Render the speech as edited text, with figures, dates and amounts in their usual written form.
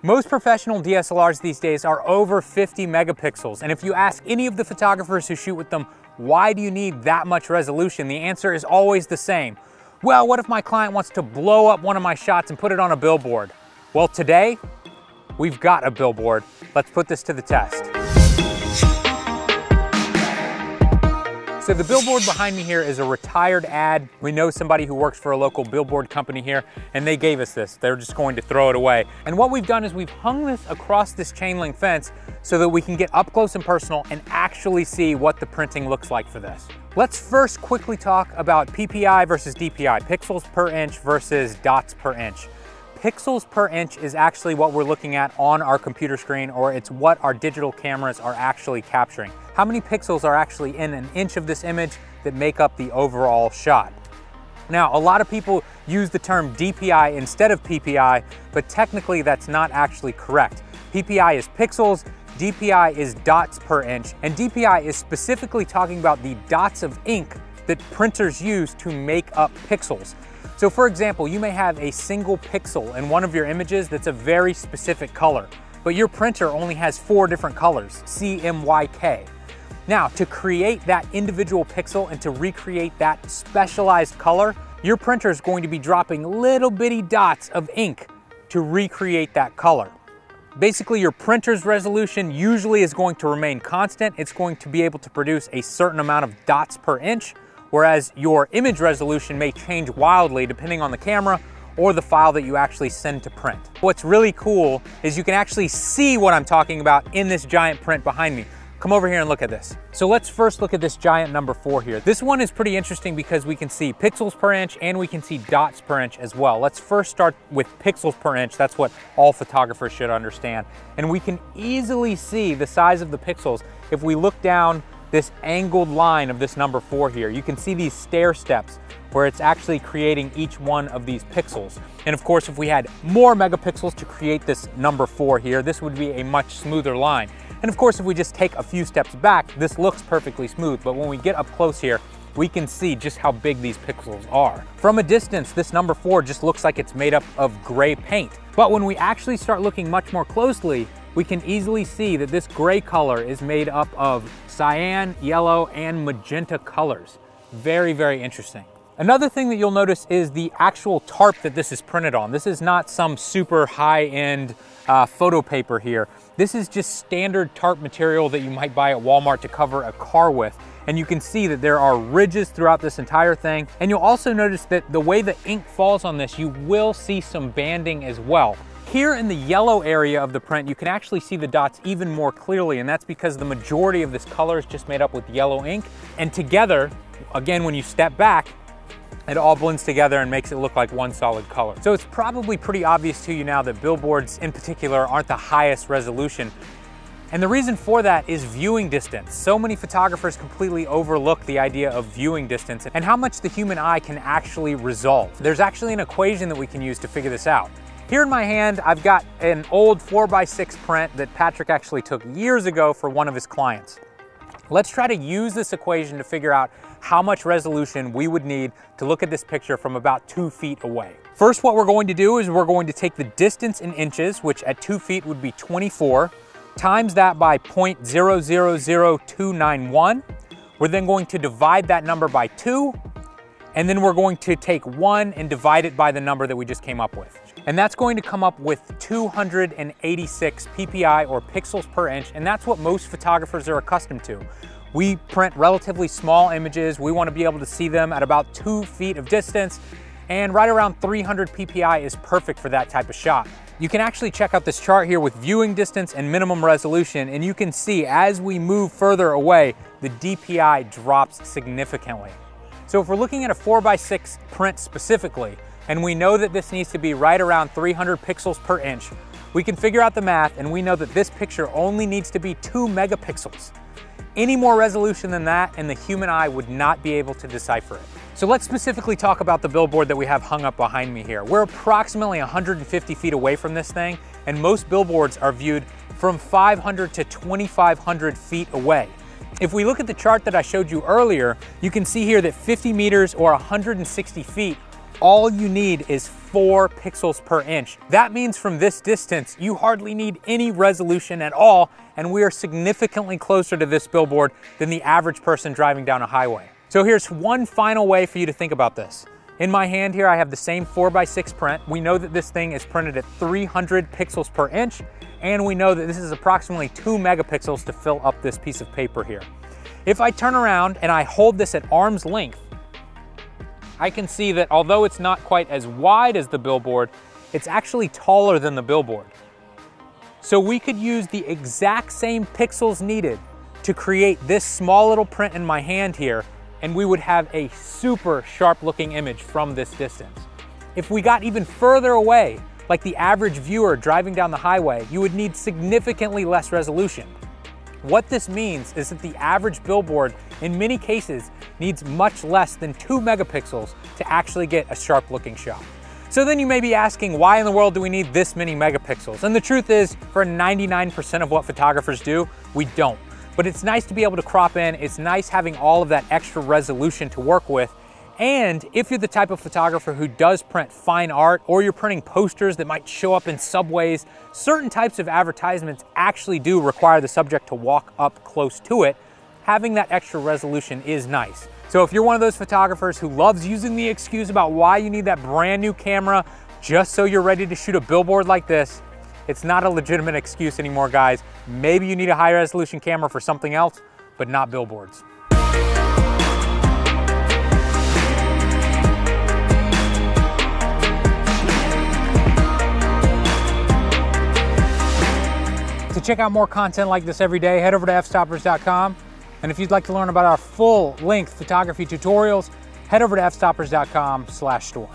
Most professional DSLRs these days are over 50 megapixels, and if you ask any of the photographers who shoot with them, why do you need that much resolution? The answer is always the same. Well, what if my client wants to blow up one of my shots and put it on a billboard? Well, today, we've got a billboard. Let's put this to the test. So the billboard behind me here is a retired ad. We know somebody who works for a local billboard company here, and they gave us this. They're just going to throw it away. And what we've done is we've hung this across this chain link fence so that we can get up close and personal and actually see what the printing looks like for this. Let's first quickly talk about PPI versus DPI, pixels per inch versus dots per inch. Pixels per inch is actually what we're looking at on our computer screen, or it's what our digital cameras are actually capturing. How many pixels are actually in an inch of this image that make up the overall shot? Now, a lot of people use the term DPI instead of PPI, but technically that's not actually correct. PPI is pixels, DPI is dots per inch, and DPI is specifically talking about the dots of ink that printers use to make up pixels. So for example, you may have a single pixel in one of your images that's a very specific color, but your printer only has 4 different colors, CMYK. Now, to create that individual pixel and to recreate that specialized color, your printer is going to be dropping little bitty dots of ink to recreate that color. Basically, your printer's resolution usually is going to remain constant. It's going to be able to produce a certain amount of dots per inch, whereas your image resolution may change wildly depending on the camera or the file that you actually send to print. What's really cool is you can actually see what I'm talking about in this giant print behind me. Come over here and look at this. So let's first look at this giant number 4 here. This one is pretty interesting because we can see pixels per inch and we can see dots per inch as well. Let's first start with pixels per inch. That's what all photographers should understand. And we can easily see the size of the pixels if we look down this angled line of this number 4 here. You can see these stair steps where it's actually creating each one of these pixels. And of course, if we had more megapixels to create this number 4 here, this would be a much smoother line. And of course, if we just take a few steps back, this looks perfectly smooth. But when we get up close here, we can see just how big these pixels are. From a distance, this number 4 just looks like it's made up of gray paint. But when we actually start looking much more closely, we can easily see that this gray color is made up of cyan, yellow, and magenta colors. Very, very interesting. Another thing that you'll notice is the actual tarp that this is printed on. This is not some super high-end photo paper here. This is just standard tarp material that you might buy at Walmart to cover a car with. And you can see that there are ridges throughout this entire thing. And you'll also notice that the way the ink falls on this, you will see some banding as well. Here in the yellow area of the print, you can actually see the dots even more clearly, and that's because the majority of this color is just made up with yellow ink. And together, again, when you step back, it all blends together and makes it look like one solid color. So it's probably pretty obvious to you now that billboards in particular aren't the highest resolution. And the reason for that is viewing distance. So many photographers completely overlook the idea of viewing distance and how much the human eye can actually resolve. There's actually an equation that we can use to figure this out. Here in my hand, I've got an old 4x6 print that Patrick actually took years ago for one of his clients. Let's try to use this equation to figure out how much resolution we would need to look at this picture from about 2 feet away. First, what we're going to do is we're going to take the distance in inches, which at 2 feet would be 24, times that by 0.000291. We're then going to divide that number by 2, and then we're going to take 1 and divide it by the number that we just came up with. And that's going to come up with 286 PPI, or pixels per inch, and that's what most photographers are accustomed to. We print relatively small images. We want to be able to see them at about 2 feet of distance, and right around 300 PPI is perfect for that type of shot. You can actually check out this chart here with viewing distance and minimum resolution, and you can see as we move further away, the DPI drops significantly. So if we're looking at a 4x6 print specifically, and we know that this needs to be right around 300 pixels per inch, we can figure out the math, and we know that this picture only needs to be 2 megapixels. Any more resolution than that, and the human eye would not be able to decipher it. So let's specifically talk about the billboard that we have hung up behind me here. We're approximately 150 feet away from this thing, and most billboards are viewed from 500 to 2,500 feet away. If we look at the chart that I showed you earlier, you can see here that 50 meters or 160 feet, all you need is 4 pixels per inch. That means from this distance, you hardly need any resolution at all, and we are significantly closer to this billboard than the average person driving down a highway. So here's one final way for you to think about this. In my hand here, I have the same 4x6 print. We know that this thing is printed at 300 pixels per inch, and we know that this is approximately 2 megapixels to fill up this piece of paper here. If I turn around and I hold this at arm's length, I can see that although it's not quite as wide as the billboard, it's actually taller than the billboard. So we could use the exact same pixels needed to create this small little print in my hand here, and we would have a super sharp looking image from this distance. If we got even further away, like the average viewer driving down the highway, you would need significantly less resolution. What this means is that the average billboard, in many cases, needs much less than 2 megapixels to actually get a sharp looking shot. So then you may be asking, why in the world do we need this many megapixels? And the truth is, for 99% of what photographers do, we don't. But it's nice to be able to crop in. It's nice having all of that extra resolution to work with. And if you're the type of photographer who does print fine art, or you're printing posters that might show up in subways, certain types of advertisements actually do require the subject to walk up close to it. Having that extra resolution is nice. So if you're one of those photographers who loves using the excuse about why you need that brand new camera just so you're ready to shoot a billboard like this, it's not a legitimate excuse anymore, guys. Maybe you need a high resolution camera for something else, but not billboards. To check out more content like this every day, head over to fstoppers.com. And if you'd like to learn about our full-length photography tutorials, head over to fstoppers.com/store.